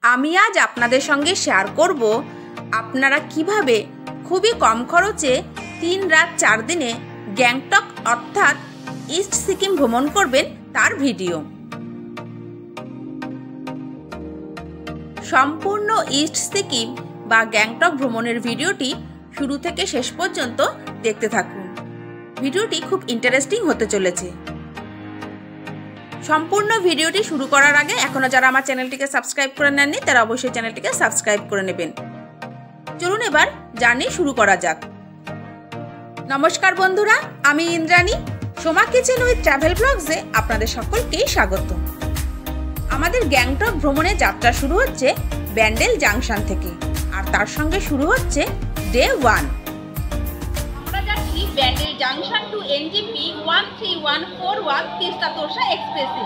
আমি আজ আপনাদের সঙ্গে শেয়ার করব আপনারা কিভাবে খুবই কম খরচে 3 রাত 4 দিনে গ্যাংটক অর্থাৎ ইস্ট সিকিম ভ্রমণ করবেন তার ভিডিও। সম্পূর্ণ ইস্ট সিকিম বা গ্যাংটক ভ্রমণের ভিডিওটি শুরু থেকে শেষ পর্যন্ত দেখতে থাকুন। ভিডিওটি খুব ইন্টারেস্টিং হতে চলেছে। সম্পূর্ণ ভিডিওটি শুরু করার আগে এখনো যারা আমার চ্যানেলটিকে সাবস্ক্রাইব করে নেননি তারা অবশ্যই চ্যানেলটিকে সাবস্ক্রাইব করে নেবেন। চলুন এবার জার্নি শুরু করা যাক। নমস্কার বন্ধুরা, আমি Indrani, Soma kitchen with travel ব্লগসে আপনাদের সকলকেই স্বাগত। আমাদের গ্যাংটক ভ্রমণের যাত্রা শুরু হচ্ছে ব্যান্ডেল জাংশন থেকে, আর তার সঙ্গে শুরু হচ্ছে ডে 1। আমরা যাচ্ছি Bandel junction to NJP 13141 Teesta Torsa এক্সপ্রেসে।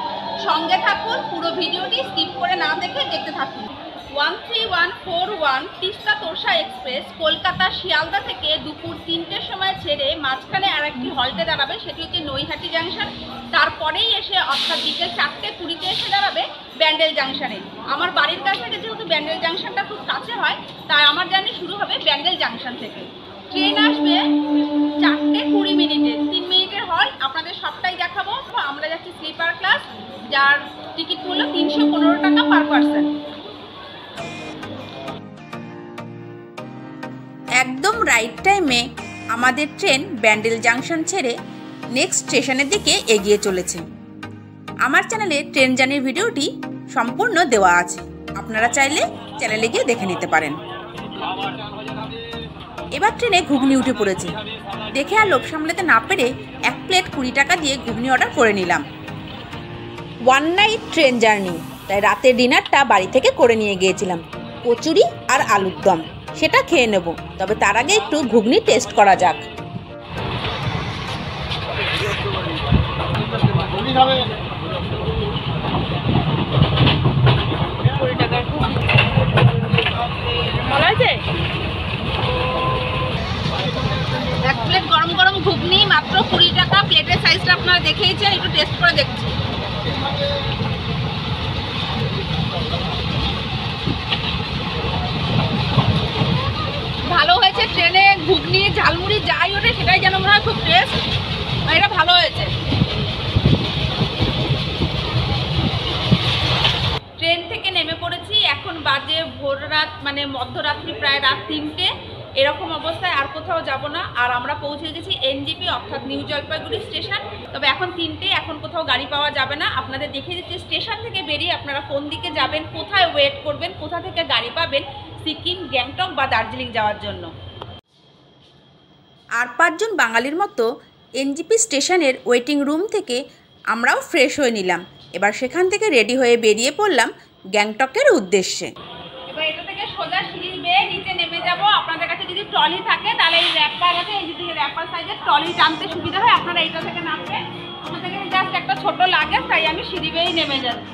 সঙ্গে থাকুন, পুরো ভিডিওটি স্কিপ করে না দেখে দেখতে থাকুন। 13141 তিস্তা তোরসা এক্সপ্রেস কলকাতা শিয়ালদা থেকে দুপুর 3টের সময় ছেড়ে মাঝখানে আরেকটি হল্টে দাঁড়াবে, সেটি হচ্ছে নৈহাটি জাংশন। তারপরেই এসে অর্থাৎ বিকেল 4:20 এসে দাঁড়াবে ব্যান্ডেল জাংশনে। আমার বাড়ির কাছ থেকে যেহেতু ব্যান্ডেল জাংশনটা খুব কাছে হয়, তাই আমার জার্নি শুরু হবে ব্যান্ডেল জাংশন থেকে। ট্রেন আসবে 4:20, 3 মিনিটের হল্ট। আপনাদের সবটাই দেখাবো। আমরা যাচ্ছি স্লিপার ক্লাস, যার টিকিট মূল্য 315 টাকা পার পার্সন। একদম রাইট টাইমে আমাদের ট্রেন ব্যান্ডেল জাংশন ছেড়ে নেক্সট স্টেশনের দিকে এগিয়ে চলেছে। আমার চ্যানেলে ট্রেন জার্নির ভিডিওটি সম্পূর্ণ দেওয়া আছে, আপনারা চাইলে চ্যানেলে গিয়ে দেখে নিতে পারেন। এবার ট্রেনে ঘুগনি উঠে পড়েছে। দেখে আর লোভ সামলাতে না পেরে 1 প্লেট 20 টাকা দিয়ে ঘুগনি অর্ডার করে নিলাম। 1 নাইট ট্রেন জার্নি, তাই রাতের ডিনারটা বাড়ি থেকে করে নিয়ে গিয়েছিলাম। কচুরি আর আলুর দম, সেটা খেয়ে নেব। তবে তার আগে একটু ঘুগনি টেস্ট করা যাক। এক প্লেট গরম গরম ঘুগনি মাত্র 20 টাকা। প্লেটের সাইজটা আপনারা দেখেইছেন, একটু টেস্ট করে দেখছি। ভালো হয়েছে। ট্রেনে ঘুগনি ঝালমুড়ি যাই ওঠে সেটাই যেন মনে হয় খুব টেস্ট। এটা ভালো হয়েছে। ট্রেন থেকে নেমে পড়েছি। এখন বাজে ভোর রাত, মানে মধ্যরাত্রি, প্রায় রাত 3টে। এরকম অবস্থায় আর কোথাও যাব না। আর আমরা পৌঁছে গেছি এনজিপি অর্থাৎ নিউ জলপাইগুড়ি স্টেশন। তবে এখন 3টে, এখন কোথাও গাড়ি পাওয়া যাবে না। আপনাদের দেখিয়ে দিচ্ছি স্টেশন থেকে বেরিয়ে আপনারা কোন দিকে যাবেন, কোথায় ওয়েট করবেন, কোথা থেকে গাড়ি পাবেন সিকিম, গ্যাংটক বা দার্জিলিং যাওয়ার জন্য। আর 5 জন বাঙালির মতো এনজিপি স্টেশনের ওয়েটিং রুম থেকে আমরাও ফ্রেশ হয়ে নিলাম। এবার সেখান থেকে রেডি হয়ে বেরিয়ে পড়লাম গ্যাংটকের উদ্দেশ্যে। এবার এটা থেকে সোজা সিঁড়ি বেয়ে নিচে নেমে যাব। আপনাদের কাছে যদি ট্রলি থাকে তাহলে এই র্যাপার আছে, এই দিকে র্যাপার সাইজের ট্রলি টানতে সুবিধা হয়। আপনারা এইটা থেকে নামবেন। আমাদের কাছে জাস্ট একটা ছোট লাগে, তাই আমি সিঁড়ি বেয়েই নেমে যাচ্ছি।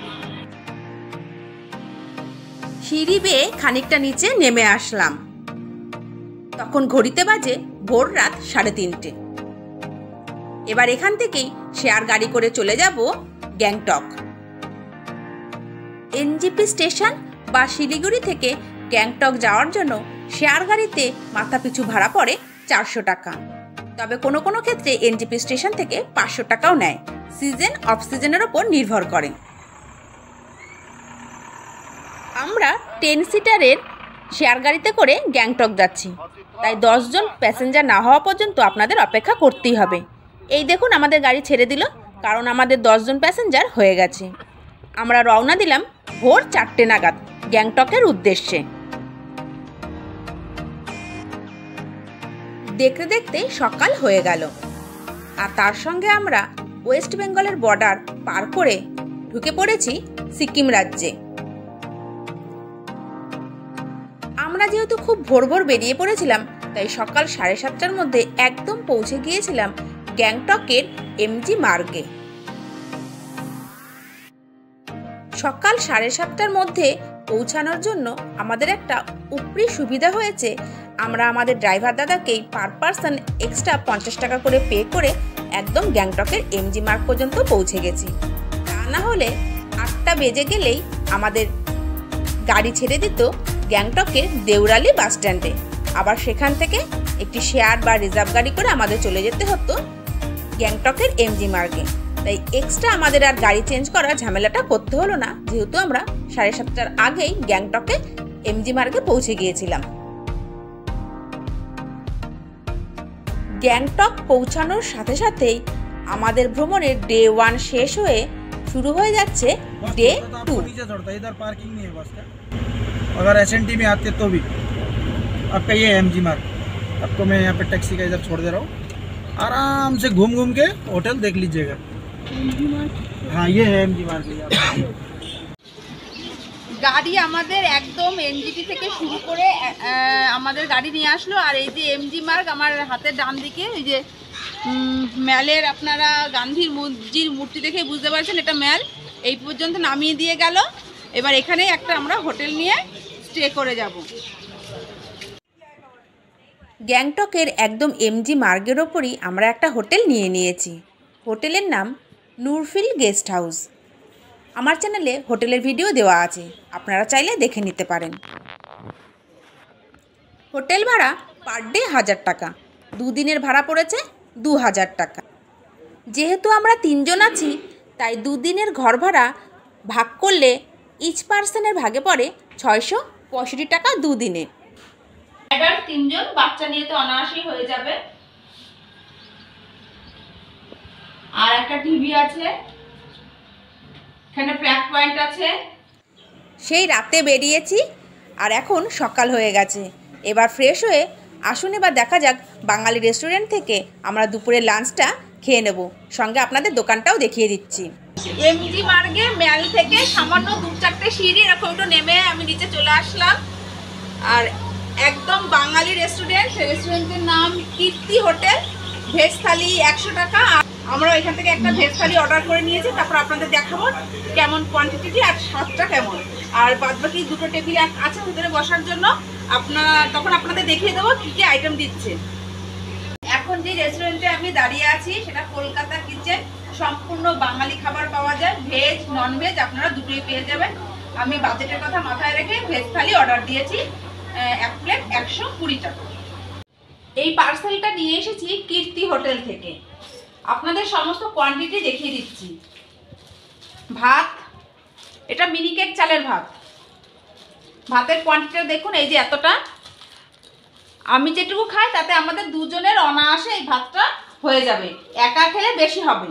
সিঁড়ি বেয়ে খানিকটা নিচে নেমে আসলাম। তখন ঘড়িতে বাজে ভোর রাত 3:30। এবার এখান থেকেই শেয়ার গাড়ি করে চলে যাব গ্যাংটক। এনজিপি স্টেশন বা শিলিগুড়ি থেকে গ্যাংটক যাওয়ার জন্য শেয়ার গাড়িতে মাথাপিছু ভাড়া পড়ে 400 টাকা। তবে কোনো কোনো ক্ষেত্রে এনজিপি স্টেশন থেকে 500 টাকাও নেয়, সিজন অফ সিজনের ওপর নির্ভর করে। আমরা 10 সিটারের শেয়ার গাড়িতে করে গ্যাংটক যাচ্ছি, তাই 10 জন প্যাসেঞ্জার না হওয়া পর্যন্ত আপনাদের অপেক্ষা করতেই হবে। এই দেখুন আমাদের গাড়ি ছেড়ে দিল, কারণ আমাদের 10 জন প্যাসেঞ্জার হয়ে গেছে। আমরা রওনা দিলাম ভোর 4টে নাগাদ গ্যাংটকের উদ্দেশ্যে। দেখতে দেখতে সকাল হয়ে গেল, আর তার সঙ্গে আমরা ওয়েস্ট বেঙ্গলের বর্ডার পার করে ঢুকে পড়েছি সিকিম রাজ্যে। আমরা যেহেতু খুব ভোর ভোর বেরিয়ে পড়েছিলাম, তাই সকাল 7:30টার মধ্যে একদম পৌঁছে গিয়েছিলাম গ্যাংটকের এমজি মার্গে। সকাল 7:30টার মধ্যে পৌঁছানোর জন্য আমাদের একটা উপরি সুবিধা হয়েছে। আমরা আমাদের ড্রাইভার দাদাকেই পার পার্সন এক্সট্রা 50 টাকা করে পে করে একদম গ্যাংটকের এমজি মার্গ পর্যন্ত পৌঁছে গেছি। তা না হলে 8টা বেজে গেলেই আমাদের গাড়ি ছেড়ে দিত গ্যাংটকের দেউরালি বাস স্ট্যান্ডে। আবার সেখান থেকে একটি শেয়ার বা রিজার্ভ গাড়ি করে আমাদের চলে যেতে হতো গ্যাংটকের এমজি মার্গে। তাই এক্সট্রা আমাদের আর গাড়ি চেঞ্জ করার ঝামেলাটা করতে হলো না, যেহেতু আমরা 7:30টার আগেই গ্যাংটকে এমজি মার্গে পৌঁছে গিয়েছিলাম। গ্যাংটক পৌঁছানোর সাথে সাথেই আমাদের ভ্রমণের ডে 1 শেষ হয়ে शुरू हो जाच्छे डे 2। इधर पार्किंग नहीं है बस का। अगर एसएनटी में आते तो भी आपका ये एमजी मार्ग, आपको मैं यहाँ पे टैक्सी का इधर छोड़ दे रहा हूँ, आराम से घूम घूम के होटल देख लीजिएगा। हाँ ये है एमजी मार्ग। গাড়ি আমাদের একদম এনজিটি থেকে শুরু করে আমাদের গাড়ি নিয়ে আসলো। আর এই যে এমজি মার্গ আমার হাতের ডান দিকে, এই যে ম্যালের আপনারা গান্ধীর মূর্তি দেখে বুঝতে পারছেন এটা ম্যাল, এই পর্যন্ত নামিয়ে দিয়ে গেল। এবার এখানে একটা আমরা হোটেল নিয়ে স্টে করে যাব। গ্যাংটকের একদম এমজি মার্গের ওপরই আমরা একটা হোটেল নিয়ে নিয়েছি। হোটেলের নাম নুরফিল গেস্ট হাউস। আমার চ্যানেলে হোটেলের ভিডিও দেওয়া আছে, আপনারা চাইলে দেখে নিতে পারেন। হোটেল ভাড়া পার ডে 1000 টাকা, 2 দিনের ভাড়া পড়েছে 2000 টাকা। যেহেতু আমরা 3 জন আছি তাই 2 দিনের ঘর ভাড়া ভাগ করলে ইচ পার্সনের ভাগে পড়ে 665 টাকা 2 দিনে। এবার 3 জন, বাচ্চা নিয়ে তো অনায়াসই হয়ে যাবে। আর একটা টিভি আছে, এখানে প্ল্যাগ পয়েন্ট আছে। সেই রাতে বেরিয়েছি আর এখন সকাল হয়ে গেছে। এবার ফ্রেশ হয়ে আসুন এবার দেখা যাক বাঙালি রেস্টুরেন্ট থেকে আমরা দুপুরের লাঞ্চটা খেয়ে নেব, সঙ্গে আপনাদের দোকানটাও দেখিয়ে দিচ্ছি। এমজি মার্গে ম্যাল থেকে সামান্য 2-4টে সিঁড়ি এরকম একটু নেমে আমি নিচে চলে আসলাম। আর একদম বাঙালি রেস্টুরেন্ট, রেস্টুরেন্টের নাম কীর্তি হোটেল। ভেজ থালি 100 টাকা। আমরা এখান থেকে একটা ভেজ থালি অর্ডার করে নিয়েছি, তারপর আপনাদের দেখাবো কেমন কোয়ান্টিটি আর স্বাদটা কেমন। আর বাদবাকি 2টো টেবিল আছে ভিতরে বসার জন্য, তখন আপনাদের দেখিয়ে দেবো কী কী আইটেম দিচ্ছে। এখন যে রেস্টুরেন্টে আমি দাঁড়িয়ে আছি সেটা কলকাতা কিচেন। সম্পূর্ণ বাঙালি খাবার পাওয়া যায়, ভেজ ননভেজ আপনারা দুটোই পেয়ে যাবেন। আমি বাজেটের কথা মাথায় রেখে ভেজ থালি অর্ডার দিয়েছি, 1 প্লেট 120 টাকা। এই পার্সেলটা নিয়ে এসেছি কীর্তি হোটেল থেকে। আপনাদের সমস্ত কোয়ান্টিটি দেখিয়ে দিচ্ছি। ভাত, এটা মিনিকেট চালের ভাত। ভাতের কোয়ান্টিটিটা দেখুন, এই যে এতটা। আমি যেটুকু খাই তাতে আমাদের 2 জনের অনায়াসে এই ভাতটা হয়ে যাবে, একা খেলে বেশি হবে।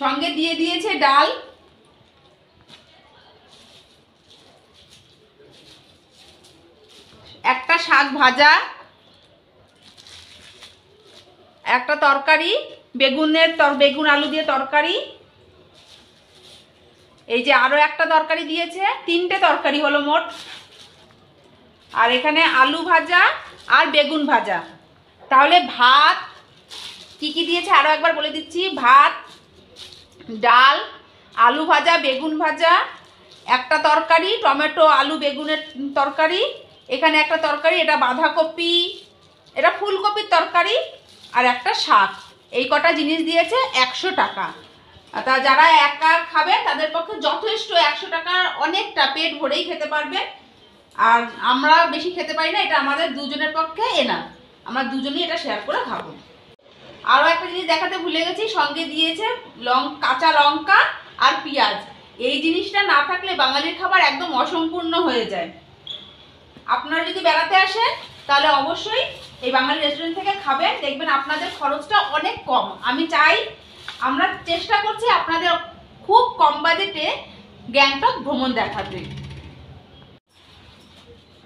সঙ্গে দিয়ে দিয়েছে ডাল, একটা শাক ভাজা, একটা তরকারি, বেগুন আলু দিয়ে তরকারি। এই যে আরো একটা তরকারি দিয়েছে, 3টে তরকারি হলো মোট। আর এখানে আলু ভাজা আর বেগুন ভাজা। তাহলে ভাত কি কি দিয়েছে আরো একবার বলে দিচ্ছি। ভাত, ডাল, আলু ভাজা, বেগুন ভাজা, একটা তরকারি টমেটো আলু বেগুনের তরকারি, এখানে একটা তরকারি, এটা বাঁধাকপি, এটা ফুলকপির তরকারি, আর একটা শাক। এই কটা জিনিস দিয়েছে 100 টাকা। তা যারা একা খাবে তাদের পক্ষে যথেষ্ট, 100 টাকার অনেকটা, পেট ভরেই খেতে পারবে। আর আমরা বেশি খেতে পারি না, এটা আমাদের 2 জনের পক্ষে এনাফ। আমরা 2 জনই এটা শেয়ার করে খাবো। আরও একটা জিনিস দেখাতে ভুলে গেছি, সঙ্গে দিয়েছে কাঁচা লঙ্কা আর পেঁয়াজ। এই জিনিসটা না থাকলে বাঙালির খাবার একদম অসম্পূর্ণ হয়ে যায়। আপনারা যদি বেড়াতে আসেন তাহলে অবশ্যই এই বাঙালি রেস্টুরেন্ট থেকে খাবেন, দেখবেন আপনাদের খরচটা অনেক কম। আমি চাই, আমরা চেষ্টা করছি আপনাদের খুব কম বাজেটে গ্যাংটক ভ্রমণ দেখাতে।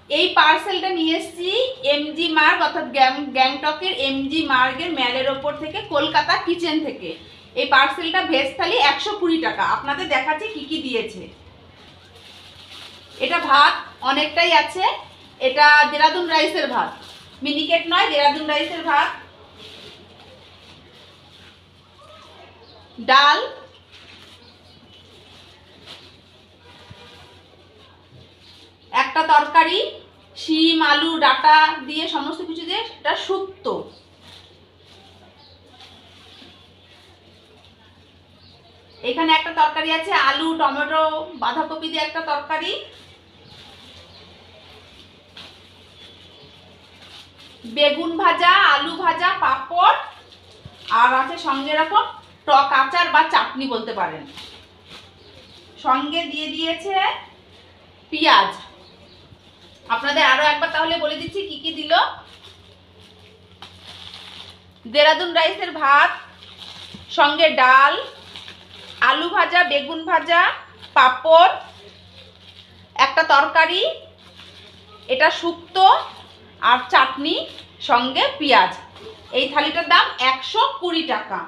এই পার্সেলটা নিয়ে এসেছি এমজি মার্গ, অর্থাৎ গ্যাংটকের এমজি মার্গের ম্যালের ওপর থেকে, কলকাতা কিচেন থেকে। এই পার্সেলটা ভেজ থালি 120 টাকা। আপনাদের দেখাচ্ছি কি কি দিয়েছে। এটা ভাত অনেকটাই আছে, এটা দেরাদুন রাইসের ভাত, মিনিকেট নয়, দেরাদুন রাইসের ভাত। ডাল, একটা তরকারি, শিম আলু ডাটা দিয়ে সমস্ত কিছু দিয়ে, এটা শুক্তো। এখানে একটা তরকারি আছে, আলু টমেটো বাঁধাকপি দিয়ে একটা তরকারি, বেগুন ভাজা, আলু ভাজা, পাঁপড়, আর আছে সঙ্গে এরকম টক আচার বা চাটনি বলতে পারেন। সঙ্গে দিয়ে দিয়েছে পেঁয়াজ। আপনাদের আরো একবার তাহলে বলে দিচ্ছি কি কি দিল। দেরাদুন রাইসের ভাত, সঙ্গে ডাল, আলু ভাজা, বেগুন ভাজা, পাঁপড়, একটা তরকারি, এটা শুক্তো আর চাটনি, সঙ্গে পেঁয়াজ। এই থালিটার দাম 120 টাকা।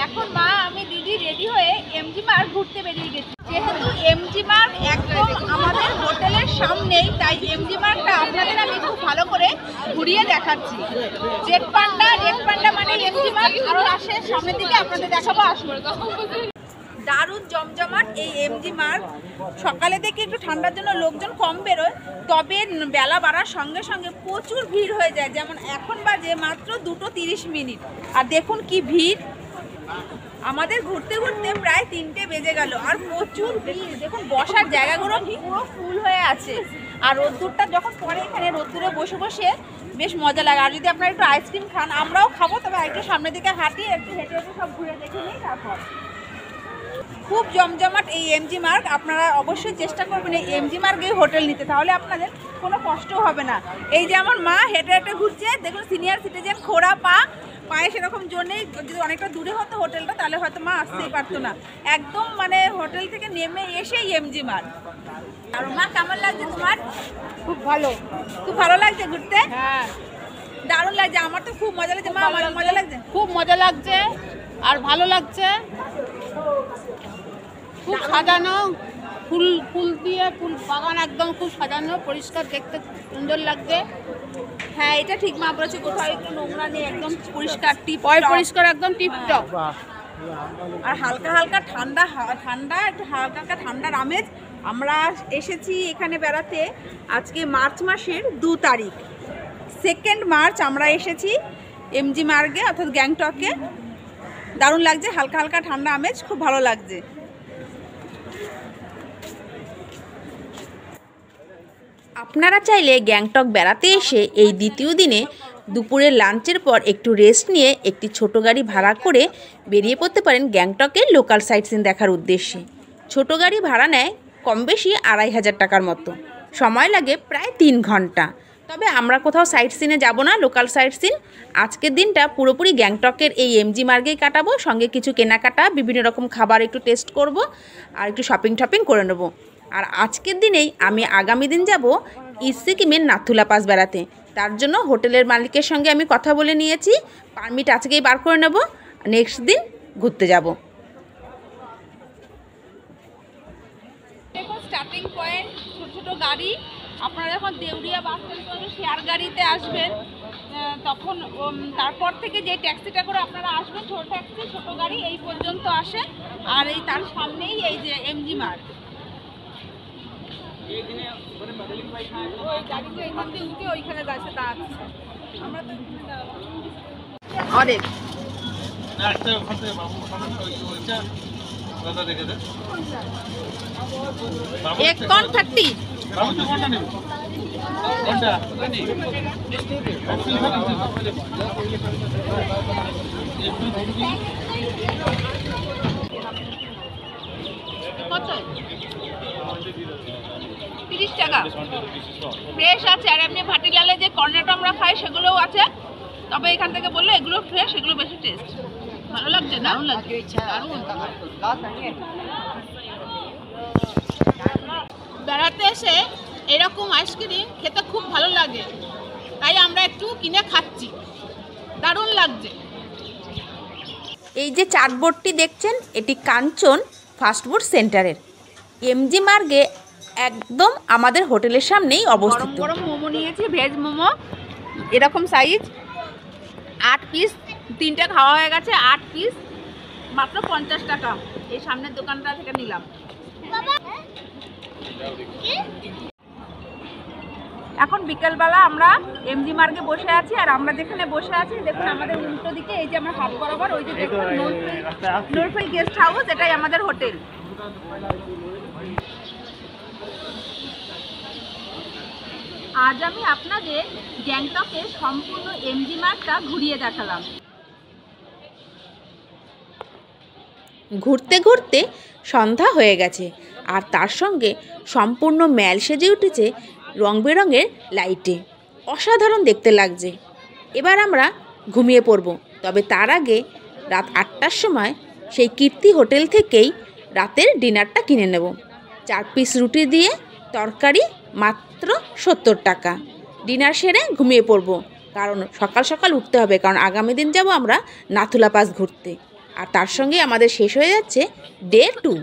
এখন মা আমি দিদি রেডি হয়ে এমজি মার্গ ঘুরতে বেরিয়ে গেছি। যেহেতু এমজি মার্গ একদম আমাদের হোটেলের সামনেই, তাই এমজি মার্গটা আপনাদের আমি খুব ভালো করে ঘুরিয়ে দেখাচ্ছি। রেড পান্ডা মানে এমজি মার্গ, আরো আসে সামনের দিকে আপনাদের দেখাবো, আসুন। দারুণ জমজমাট এই এমজি মার্গ। সকালে থেকে একটু ঠান্ডার জন্য লোকজন কম বেরোয়, তবে বেলা বাড়ার সঙ্গে সঙ্গে প্রচুর ভিড় হয়ে যায়। যেমন এখন বাজে মাত্র 2:30, আর দেখুন কি ভিড়। আমাদের ঘুরতে ঘুরতে প্রায় 3টে বেজে গেল, আর প্রচুর ভিড়। দেখুন বসার জায়গাগুলো পুরো ফুল হয়ে আছে, আর রোদ্দুরটা যখন পরে এখানে রোদ্দুরে বসে বসে বেশ মজা লাগে। আর যদি আপনারা একটু আইসক্রিম খান, আমরাও খাবো, তবে একটু সামনের দিকে হাঁটি, একটু হেঁটে হেঁটে সব ঘুরে দেখে নিই। তারপর খুব জমজমাট এই এমজি মার্গ। আপনারা অবশ্যই চেষ্টা করবেন এই এমজি মার্গে হোটেল নিতে, তাহলে আপনাদের কোনো কষ্ট হবে না। এই যে আমার মা হেঁটে হেঁটে ঘুরছে, দেখুন সিনিয়র সিটিজেন, খোড়া পায়ে সেরকম জন্যেই, যদি অনেকটা দূরে হতো হোটেলটা তাহলে হয়তো মা আসতেই পারতো না। একদম মানে হোটেল থেকে নেমে এসেই এমজি মার্গ। আর মা কেমন লাগছে তোমার? খুব ভালো, খুব ভালো লাগছে ঘুরতে? হ্যাঁ দারুণ লাগছে। আমার তো খুব মজা লাগছে। মা আমার মজা লাগছে? খুব মজা লাগছে আর ভালো লাগছে। খুব সাজানো, ফুল দিয়ে ফুল বাগান একদম খুব সাজানো, পরিষ্কার, দেখতে সুন্দর লাগছে। হ্যাঁ এটা ঠিক মা বলেছে, কোথাও একটু নোংরা নেই, একদম পরিষ্কার পরিষ্কার একদম টিপটপ। আর হালকা হালকা ঠান্ডা একটু হালকা হালকা ঠান্ডার আমেজ। আমরা এসেছি এখানে বেড়াতে আজকে মার্চ মাসের 2 তারিখ, 2 মার্চ আমরা এসেছি এমজি মার্গে, অর্থাৎ গ্যাংটকে। দারুণ লাগছে, হালকা হালকা ঠান্ডা আমেজ, খুব ভালো লাগছে। আপনারা চাইলে গ্যাংটক বেড়াতে এসে এই দ্বিতীয় দিনে দুপুরের লাঞ্চের পর একটু রেস্ট নিয়ে একটি ছোট গাড়ি ভাড়া করে বেরিয়ে পড়তে পারেন গ্যাংটকের লোকাল সাইট সিন দেখার উদ্দেশ্যে। ছোট গাড়ি ভাড়া নেয় কম বেশি 2500 টাকার মতো, সময় লাগে প্রায় 3 ঘন্টা। তবে আমরা কোথাও সাইট সিনে যাব না, লোকাল সাইট সিন। আজকের দিনটা পুরোপুরি গ্যাংটকের এই এমজি মার্গেই কাটাবো, সঙ্গে কিছু কেনাকাটা, বিভিন্ন রকম খাবার একটু টেস্ট করব, আর একটু শপিং করে নেব। আর আজকের দিনেই আমি আগামী দিন যাব ইস্ট সিকিমের নাথুলা পাস বেড়াতে। তার জন্য হোটেলের মালিকের সঙ্গে আমি কথা বলে নিয়েছি, পারমিট আজকেই বার করে নেব, নেক্সট দিন ঘুরতে যাব। দেখুন স্টার্টিং পয়েন্ট, ছোটো ছোটো গাড়ি। আপনারা যখন দেউরিয়া বাস স্ট্যান্ড শেয়ার গাড়িতে আসবেন, তখন তারপর থেকে যে ট্যাক্সিটা করে আপনারা আসবেন, ছোটো ট্যাক্সি, ছোটো গাড়ি এই পর্যন্ত আসে। আর এই তার সামনেই এই যে এমজি মার্গ। ওই গাড়িতে এখান দিয়ে উঠে ওইখানে গাছে দাঁড়াচ্ছে, আমরা তো অনেক एक कौन 30 কত 30 টাকা ফ্রেশ আছে। আর এমনি ভাটিলালে যে কর্নেটো আমরা খাই সেগুলোও আছে, তবে এখান থেকে বললে এগুলো ফ্রেশ, এগুলো বেশি টেস্ট। ভালো লাগছে, দারুণ লাগছে। বেড়াতে এসে এরকম আইসক্রিম খেতে খুব ভালো লাগে, তাই আমরা একটু কিনে খাচ্ছি, দারুণ লাগছে। এই যে চাটবোর্ডটি দেখছেন, এটি কাঞ্চন ফাস্টফুড সেন্টারের। এমজি মার্গে একদম আমাদের হোটেলের সামনেই অবস্থিত। গরম মোমো নিয়েছি, ভেজ মোমো, এরকম সাইজ, 8 পিস, 3টে খাওয়া হয়ে গেছে। 8 পিস মাত্র 50 টাকা। এই সামনের দোকানটা থেকে নিলাম। এখন বিকেলবেলা আমরা এমজি মার্গে বসে আছি, আর আমরা যেখানে বসে আছি দেখুন আমাদের উল্টো দিকে এই যে আমরা হাত বরাবর ওই যে দেখুন নূরফুল গেস্ট হাউস, এটাই আমাদের হোটেল। আজ আমি আপনাদের গ্যাংটকে সম্পূর্ণ এমজি মার্গটা ঘুরিয়ে দেখালাম। ঘুরতে ঘুরতে সন্ধ্যা হয়ে গেছে, আর তার সঙ্গে সম্পূর্ণ ম্যাল সেজে উঠেছে রং বেরঙের লাইটে। অসাধারণ দেখতে লাগছে। এবার আমরা ঘুমিয়ে পড়ব, তবে তার আগে রাত 8টার সময় সেই কীর্তি হোটেল থেকেই রাতের ডিনারটা কিনে নেব। 4 পিস রুটি দিয়ে তরকারি, মাত্র 70 টাকা। ডিনার সেরে ঘুমিয়ে পড়ব, কারণ সকাল সকাল উঠতে হবে, কারণ আগামী দিন যাব আমরা নাথুলা পাস ঘুরতে। আর তার সঙ্গে আমাদের শেষ হয়ে যাচ্ছে ডে 2।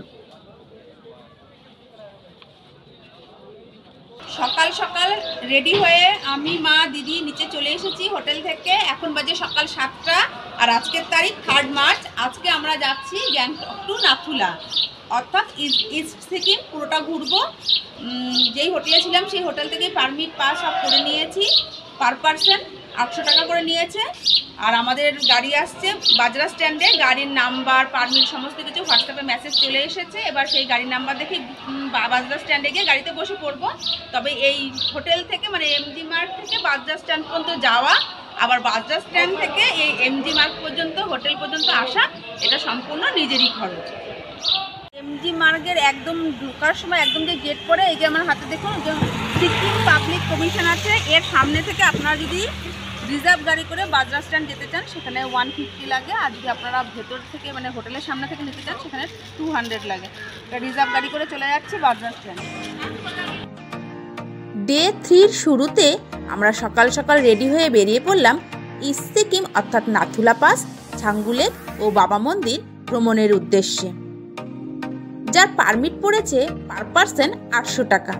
সকাল সকাল রেডি হয়ে আমি, মা, দিদি নিচে চলে এসেছি হোটেল থেকে। এখন বাজে সকাল 7টা, আর আজকের তারিখ 3 মার্চ। আজকে আমরা যাচ্ছি গ্যাংটক টু নাথুলা, অর্থাৎ ইস্ট সিকিম পুরোটা ঘুরবো। যেই হোটেলে ছিলাম সেই হোটেল থেকে পারমিট পাস সব করে নিয়েছি। পার পারসন 800 টাকা করে নিয়েছে। আর আমাদের গাড়ি আসছে বাজরা স্ট্যান্ডে। গাড়ির নাম্বার, পারমিট সমস্ত কিছু হোয়াটসঅ্যাপে মেসেজ চলে এসেছে। এবার সেই গাড়ির নাম্বার দেখে বাজরা স্ট্যান্ডে গিয়ে গাড়িতে বসে পড়বো। তবে এই হোটেল থেকে মানে এমজি মার্গ থেকে বাজরা স্ট্যান্ড পর্যন্ত যাওয়া, আবার বাজরা স্ট্যান্ড থেকে এই এমজি মার্গ পর্যন্ত হোটেল পর্যন্ত আসা, এটা সম্পূর্ণ নিজেরই খরচ। এমজি মার্গের একদম ঢোকার সময় একদম যে গেট করে এই যে আমার হাতে দেখুন যে সিকিম পাবলিক কমিশন আছে, এর সামনে থেকে আপনারা যদি রিজার্ভ গাড়ি করে বাজরা স্ট্যান্ড যেতে চান সেখানে 150 লাগে। আর যদি আপনারা ভেতর থেকে মানে হোটেলের সামনে থেকে নিতে চান সেখানে 200 লাগে। রিজার্ভ গাড়ি করে চলে যাচ্ছি বাজরা স্ট্যান্ড। ডে 3 শুরুতে আমরা সকাল সকাল রেডি হয়ে বেরিয়ে পড়লাম ইস্ট সিকিম অর্থাৎ নাথুলা পাস, ছাঙ্গু লেক ও বাবা মন্দির ভ্রমণের উদ্দেশ্যে, যার পারমিট পড়েছে পার পারসন 800 টাকা।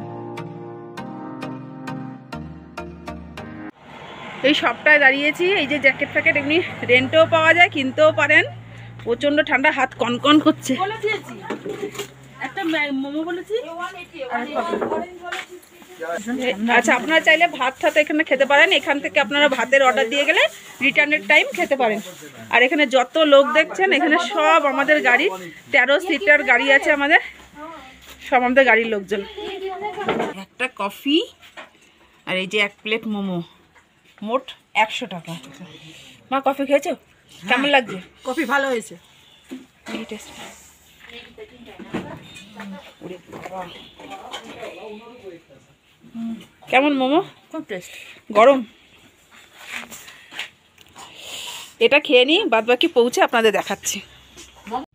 এই সবটায় দাঁড়িয়েছি। এই যে জ্যাকেট ফ্যাকেট এমনি রেন্টেও পাওয়া যায়, কিনতেও পারেন। প্রচন্ড ঠান্ডা, হাত কনকন করছে। একটা মোমো বলেছি। আচ্ছা, আপনারা চাইলে ভাত ঠাত এখানে খেতে পারেন। এখান থেকে আপনারা ভাতের অর্ডার দিয়ে গেলে রিটার্নের টাইম খেতে পারেন। আর এখানে যত লোক দেখছেন এখানে সব আমাদের গাড়ি, 13 সিটার গাড়ি আছে আমাদের, সব আমাদের গাড়ির লোকজন। একটা কফি আর এই যে 1 প্লেট মোমো, মোট 100 টাকা। মা কফি খেয়েছো? কেমন লাগছে? कॉफी ভালো হয়েছে। কেমন মোমো? খুব টেস্ট। গরম। এটা খেয়ে নিই, বাদ বাকি পৌঁছে আপনাদের দেখাচ্ছি।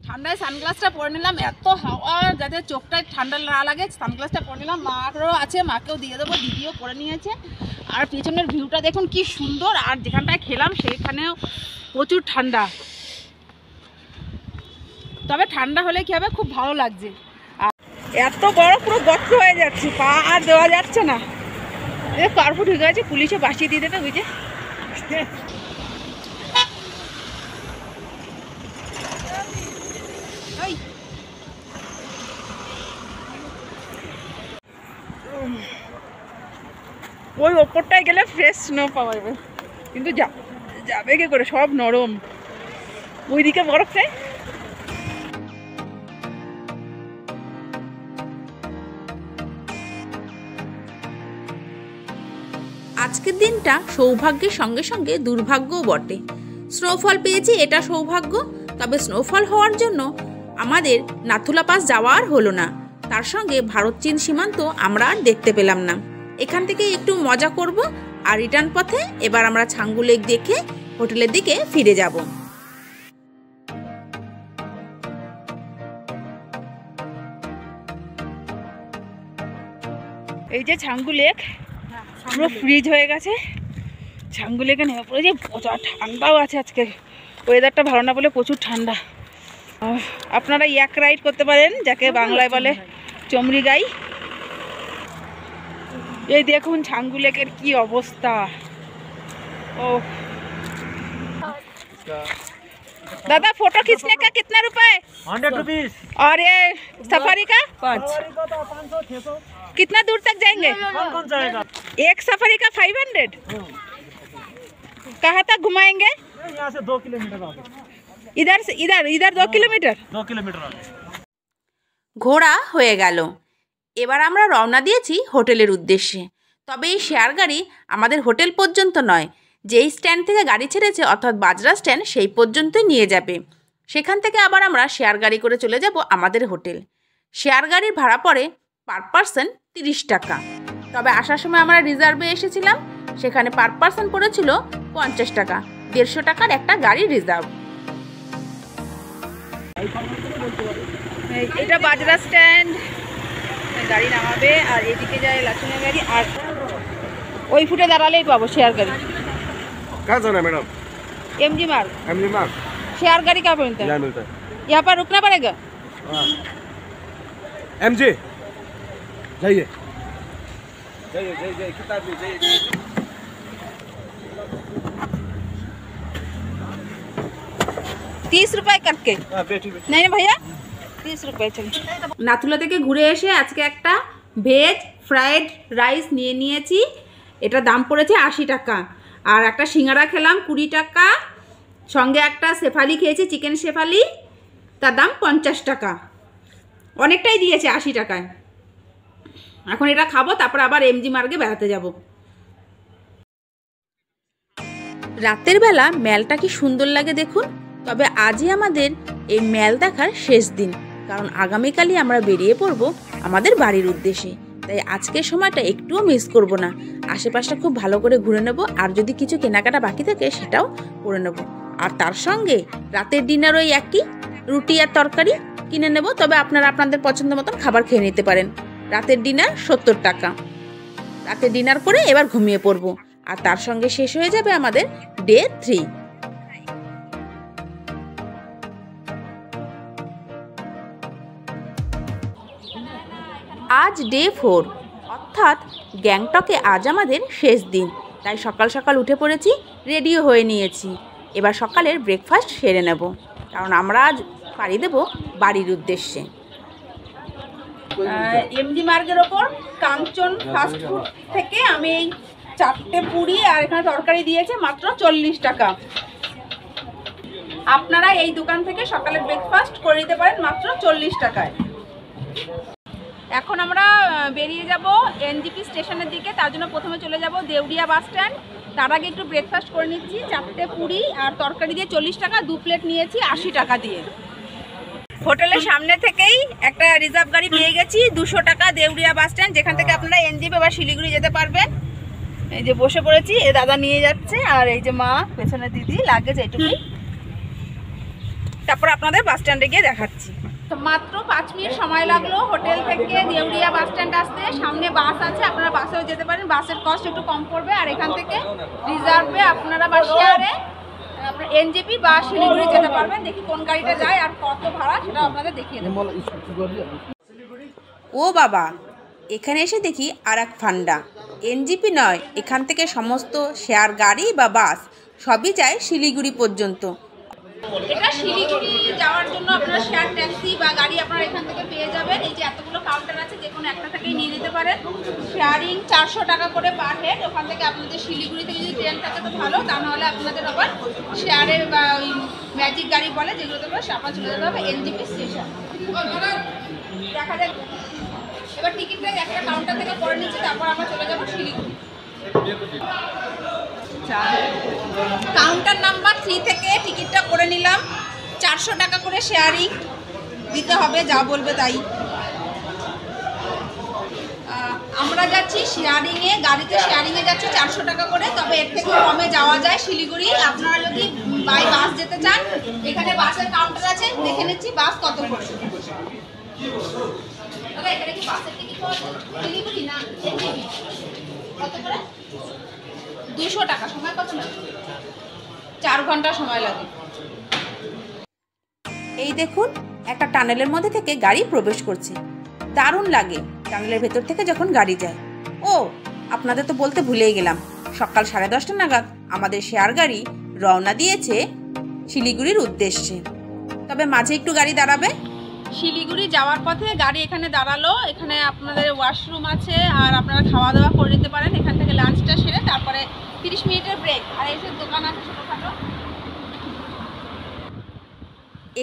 ঠান্ডায় সানগ্লাসটা পরে নিলাম, এত হাওয়া যাতে চোখটা ঠান্ডা না লাগে সানগ্লাসটা পরে নিলাম। মারও আছে, মাকেও দিয়ে দেবো, দিদিও পরে নিয়েছে। আর পিছনের ভিউটা দেখুন কি সুন্দর। আর যেখানটায় খেলাম সেখানেও প্রচুর ঠান্ডা, তবে ঠান্ডা হলে কি হবে, খুব ভালো লাগছে। আর এত বড় পুরো গর্ত হয়ে যাচ্ছে, পা আর দেওয়া যাচ্ছে না। কার্পু ঠিক আছে, পুলিশে বাসিয়ে দিয়ে দেবে বুঝে। ওই ওপরটায় গেলে ফ্রেশ স্নো পাওয়া যাবে, কিন্তু যাবে কি করে, সব নরম। ওইদিকে বরফ চাই। আজকের দিনটা সৌভাগ্যের সঙ্গে সঙ্গে দুর্ভাগ্যও বটে। স্নোফল পেয়েছি, এটা সৌভাগ্য। তবে স্নোফল হওয়ার জন্য আমাদের নাথুলা পাস যাওয়া আর হলো না। তার সঙ্গে ভারত চীন সীমান্ত আমরা আর দেখতে পেলাম না। এখান থেকে একটু মজা করব, আর রিটার্ন পথে এবার আমরা ছাঙ্গু লেক দেখে হোটেলের দিকে ফিরে যাব। এই যে ছাঙ্গু লেক পুরো ফ্রিজ হয়ে গেছে। ছাঙ্গু লেকে নেমে পড়েছে, প্রচুর ঠান্ডাও আছে। আজকে ওয়েদারটা ভালো না বলে প্রচুর ঠান্ডা। আপনারা ইয়াক রাইড করতে পারেন, যাকে বাংলায় বলে চমড়ি গাই। এই দেখুন ছাঙ্গু লেকের কি অবস্থা। ও दादा फोटो खींचने का कितना रुपए? 100 रुपीस। और ये सफारी का 500 500 600। कितना दूर तक जाएंगे? कौन जाएगा? एक सफारी का 500। कहाँ तक घुमाएंगे? यहाँ से 2 किलोमीटर आगे। इधर से इधर 2 किलोमीटर। 2 किलोमीटर आगे। ঘোরা হয়ে গেল। এবার আমরা রওনা দিয়েছি হোটেলের উদ্দেশ্যে। তবে এই শেয়ার গাড়ি আমাদের হোটেল পর্যন্ত নয়, যেই স্ট্যান্ড থেকে গাড়ি ছেড়েছে অর্থাৎ বাজরা স্ট্যান্ড সেই পর্যন্তই নিয়ে যাবে। সেখান থেকে আবার আমরা শেয়ার গাড়ি করে চলে যাব আমাদের হোটেল। শেয়ার গাড়ির ভাড়া পড়ে পার পারসন 30 টাকা। তবে আসার সময় আমরা রিজার্ভে এসেছিলাম, সেখানে পার পারসন পড়েছিল 50 টাকা। 150 টাকার একটা গাড়ি রিজার্ভ। এটা বাজরা স্ট্যান্ড, গাড়ি নামাবে আর এদিকে যায় লাচুনের গাড়ি, আর ওই ফুটে দাঁড়ালেই পাবো শেয়ার গাড়ি। कहाँ जाना है मैडम? एमजी मार्ग। एमजी मार्ग शेयर गाड़ी कहाँ पे मिलता है? यहाँ मिलता है। यहाँ पर रुकना पड़ेगा। एमजी जाइए जाइए जाइए किताब भी जाइए। 30 रुपए करके। बेटी नहीं भैया 30 रुपए चलिए। নাথুলা থেকে ঘুরে এসে আজকে একটা ভেজ ফ্রাইড রাইস নিয়ে নিয়েছি। এটা দাম পড়েছে 80 টাকা। আর একটা সিঙ্গারা খেলাম 20 টাকা। সঙ্গে একটা শেফালি খেয়েছি, চিকেন শেফালি, তার দাম 50 টাকা। অনেকটাই দিয়েছে 80 টাকায়। এখন এটা খাবো, তারপর আবার এমজি মার্গে বেড়াতে যাব। রাতের বেলা মেলটা কি সুন্দর লাগে দেখুন। তবে আজই আমাদের এই মেল দেখার শেষ দিন, কারণ আগামীকালই আমরা বেরিয়ে পড়ব আমাদের বাড়ির উদ্দেশ্যে। তাই আজকের সময়টা একটুও মিস করব না। আশেপাশটা খুব ভালো করে ঘুরে নেব, আর যদি কিছু কেনাকাটা বাকি থাকে সেটাও করে নেব। আর তার সঙ্গে রাতের ডিনার ওই একই রুটি আর তরকারি কিনে নেব। তবে আপনারা আপনাদের পছন্দ মতন খাবার খেয়ে নিতে পারেন। রাতের ডিনার 70 টাকা। রাতে ডিনার করে এবার ঘুমিয়ে পড়ব, আর তার সঙ্গে শেষ হয়ে যাবে আমাদের ডে 3। আজ ডে 4, অর্থাৎ গ্যাংটকে আজ আমাদের শেষ দিন। তাই সকাল সকাল উঠে পড়েছি, রেডিও হয়ে নিয়েছি। এবার সকালের ব্রেকফাস্ট সেরে নেব, কারণ আমরা আজ পাড়ি দেব বাড়ির উদ্দেশ্যে। এমজি মার্গের ওপর কাঞ্চন ফাস্ট ফুড থেকে আমি এই 4টে পুরি আর এখানে তরকারি দিয়েছে মাত্র 40 টাকা। আপনারা এই দোকান থেকে সকালে ব্রেকফাস্ট করে নিতে পারেন মাত্র 40 টাকায়। এখন আমরা বেরিয়ে যাব এনজিপি স্টেশনের দিকে। তার জন্য প্রথমে চলে যাব দেউরিয়া বাস স্ট্যান্ড। তার আগে একটু ব্রেকফাস্ট করে নিচ্ছি। 4টে পুরি আর তরকারি দিয়ে 40 টাকা, 2 প্লেট নিয়েছি 80 টাকা দিয়ে। হোটেলের সামনে থেকেই একটা রিজার্ভ গাড়ি পেয়ে গেছি 200 টাকা, দেউরিয়া বাস স্ট্যান্ড, যেখান থেকে আপনারা এনজিপি বা শিলিগুড়ি যেতে পারবেন। এই যে বসে পড়েছি, এ দাদা নিয়ে যাচ্ছে, আর এই যে মা পেছনে দিদি, লাগেজ এইটুকুই। তারপর আপনাদের বাস স্ট্যান্ডে গিয়ে দেখাচ্ছি। তো মাত্র 5 মিনিট সময় লাগলো হোটেল থেকে দেউরিয়া বাস স্ট্যান্ড আসতে। সামনে বাস আছে, আপনারা বাসেও যেতে পারেন। বাসের কস্ট একটু কম পড়বে। আর এখান থেকে রিজার্ভে আপনারা বা শেয়ারে আপনার এনজেপি বা শিলিগুড়ি যেতে পারবেন। দেখি কোন গাড়িটা যায় আর কত ভাড়া সেটা আপনাদের দেখিয়ে দেবো। ও বাবা, এখানে এসে দেখি আর এক ফান্ডা। এনজিপি নয়, এখান থেকে সমস্ত শেয়ার গাড়ি বা বাস সবই যায় শিলিগুড়ি পর্যন্ত। এটা শিলিগুড়ি যাওয়ার জন্য আপনারা শেয়ার ট্যাক্সি বা গাড়ি আপনারা এখান থেকে পেয়ে যাবেন। এই যে এতগুলো কাউন্টার আছে, যে কোনো একটা থেকেই নিয়ে নিতে পারেন। শেয়ারিং 400 টাকা করে পার হেড। ওখান থেকে আপনাদের শিলিগুড়ি থেকে যদি ট্রেন থাকে তো ভালো, তা নাহলে আপনাদের আবার শেয়ারে বা ওই ম্যাজিক গাড়ি বলে যেগুলোতে করে আপনার চলে যেতে হবে এনজিপি স্টেশন। দেখা যাক, এবার টিকিটটা একটা কাউন্টার থেকে করে নিচ্ছি, তারপর আমরা চলে যাবো শিলিগুড়ি। কাউন্টার নাম্বার 3 থেকে টিকিটটা করে নিলাম। 400 টাকা করে শেয়ারিং দিতে হবে, যা বলবে তাই। আমরা যাচ্ছি শেয়ারিংয়ে, গাড়িতে শেয়ারিংয়ে যাচ্ছি 400 টাকা করে। তবে এর থেকে কমে যাওয়া যায় শিলিগুড়ি। আপনারা যদি বাই বাস যেতে চান, এখানে বাসের কাউন্টার আছে, দেখে নিচ্ছি বাস কত করে। তবে এখানে কি বাসের টিকিট পাওয়া যায় শিলিগুড়ি না কত করে? 200 টাকা। সময় কত লাগে? 4 ঘন্টা সময় লাগে। এই দেখুন, একটা টানেলের মধ্যে থেকে গাড়ি প্রবেশ করছে। দারুণ লাগে টানেলের ভেতর থেকে যখন গাড়ি যায়। ও, আপনাদের তো বলতে ভুলেই গেলাম, সকাল 10:30 নাগাদ আমাদের শেয়ার গাড়ি রওনা দিয়েছে শিলিগুড়ির উদ্দেশ্যে। তবে মাঝে একটু গাড়ি দাঁড়াবে। শিলিগুড়ি যাওয়ার পথে গাড়ি এখানে দাঁড়ালো। এখানে আপনাদের ওয়াশরুম আছে আর আপনারা খাওয়া দাওয়া করে নিতে পারেন। এখান থেকে লাঞ্চটা সেরে তারপরে 30 মিনিটের ব্রেক। আর এই যে দোকান আছে ছোটোখাটো।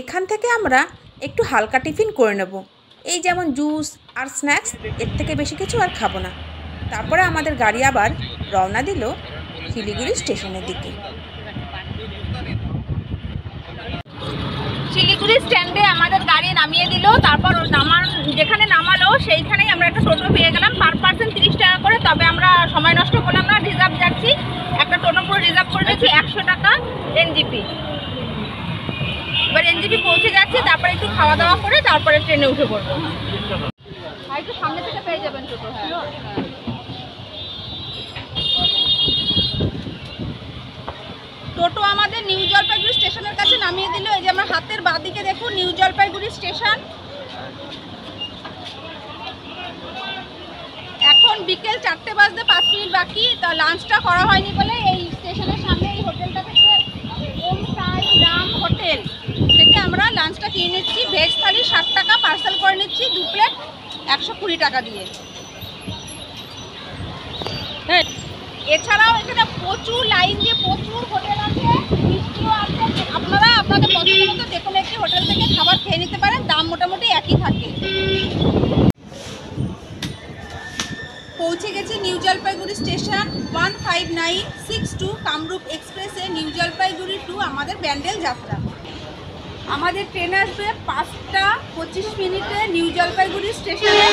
এখান থেকে আমরা একটু হালকা টিফিন করে নেব, এই যেমন জুস আর স্ন্যাক্স, এর থেকে বেশি কিছু আর খাবো না। তারপরে আমাদের গাড়ি আবার রওনা দিল শিলিগুড়ি স্টেশনের দিকে। শিলিগুড়ি স্ট্যান্ডে আমাদের গাড়ি নামিয়ে দিল। তারপর যেখানে নামালো সেইখানেই আমরা একটা টোটো পেয়ে গেলাম, পার পার্সন 30 টাকা করে। তবে আমরা সময় নষ্ট করলাম না, রিজার্ভ যাচ্ছি। একটা টোটো পুরো রিজার্ভ করে নিয়েছি 100 টাকা এনজিপি। এবার এনজিপি পৌঁছে যাচ্ছি, তারপরে একটু খাওয়া দাওয়া করে তারপরে ট্রেনে উঠে পড়বো। আর একটু সামনে থেকে পেয়ে যাবেন টোটো। টোটো আমাদের নিউ জলপাইগুড়ি স্টেশনের কাছে নামিয়ে দিল। এই যে আমার হাতের বাঁদিকে দেখুন নিউ জলপাইগুড়ি স্টেশন। এখন বিকেল 4টে বাজতে 5 মিনিট বাকি। তা লাঞ্চটা করা হয়নি বলে এই স্টেশনের সামনে এই হোটেলটা থেকে, ওম সাই রাম হোটেল থেকে আমরা লাঞ্চটা কিনে নিচ্ছি। ভেজ থালি 60 টাকা, পার্সেল করে নিচ্ছি 2 প্লেট 120 টাকা দিয়ে। হ্যাঁ, এছাড়াও এখানে প্রচুর লাইন দিয়ে প্রচুর হোটেল আছে, মিষ্টিও আছে। আপনারা আপনাদের পছন্দ মতো যে কোনো একটি হোটেল থেকে খাবার খেয়ে নিতে পারেন, দাম মোটামুটি একই থাকে। পৌঁছে গেছি নিউ জলপাইগুড়ি স্টেশন। 15962 কামরূপ এক্সপ্রেসে নিউ জলপাইগুড়ি টু আমাদের ব্যান্ডেল যাত্রা। আমাদের ট্রেন আসবে 5টা 25 মিনিটে নিউ জলপাইগুড়ি স্টেশনে।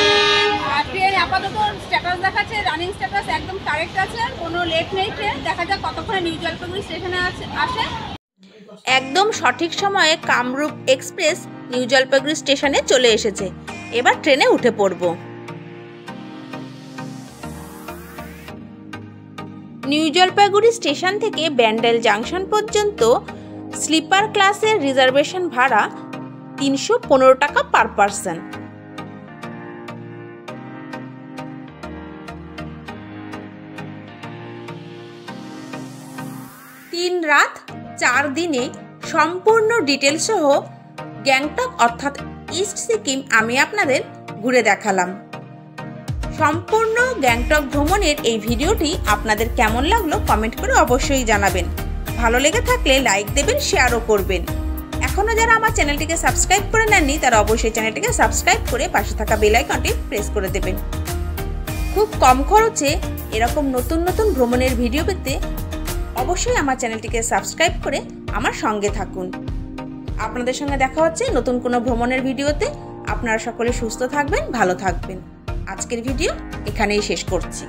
আর ট্রেন আপাতত স্ট্যাটাস দেখাচ্ছে, রানিং স্ট্যাটাস একদম কারেক্ট আছে, কোনো লেট নেই ট্রেন। দেখা যাক কতক্ষণে নিউ জলপাইগুড়ি স্টেশনে আসে। একদম সঠিক সময়ে কামরূপ এক্সপ্রেস নিউ জলপাইগুড়ি স্টেশনে চলে এসেছে। এবার ট্রেনে উঠে পড়ব। নিউ জলপাইগুড়ি স্টেশন থেকে ব্যান্ডেল জাংশন পর্যন্ত স্লিপার ক্লাসের রিজার্ভেশন ভাড়া 315 টাকা পার পার্সন। তিন রাত 4 দিনে সম্পূর্ণ ডিটেলস সহ গ্যাংটক অর্থাৎ ইস্ট সিকিম আমি আপনাদের ঘুরে দেখালাম। সম্পূর্ণ গ্যাংটক ভ্রমণের এই ভিডিওটি আপনাদের কেমন লাগলো কমেন্ট করে অবশ্যই জানাবেন। ভালো লেগে থাকলে লাইক দেবেন, শেয়ারও করবেন। এখনও যারা আমার চ্যানেলটিকে সাবস্ক্রাইব করে নেননি তারা অবশ্যই চ্যানেলটিকে সাবস্ক্রাইব করে পাশে থাকা বেল আইকনটি প্রেস করে দেবেন। খুব কম খরচে এরকম নতুন নতুন ভ্রমণের ভিডিও পেতে অবশ্যই আমার চ্যানেলটিকে সাবস্ক্রাইব করে আমার সঙ্গে থাকুন। আপনাদের সঙ্গে দেখা হচ্ছে নতুন কোনো ভ্রমণের ভিডিওতে। আপনারা সকলে সুস্থ থাকবেন, ভালো থাকবেন। আজকের ভিডিও এখানেই শেষ করছি।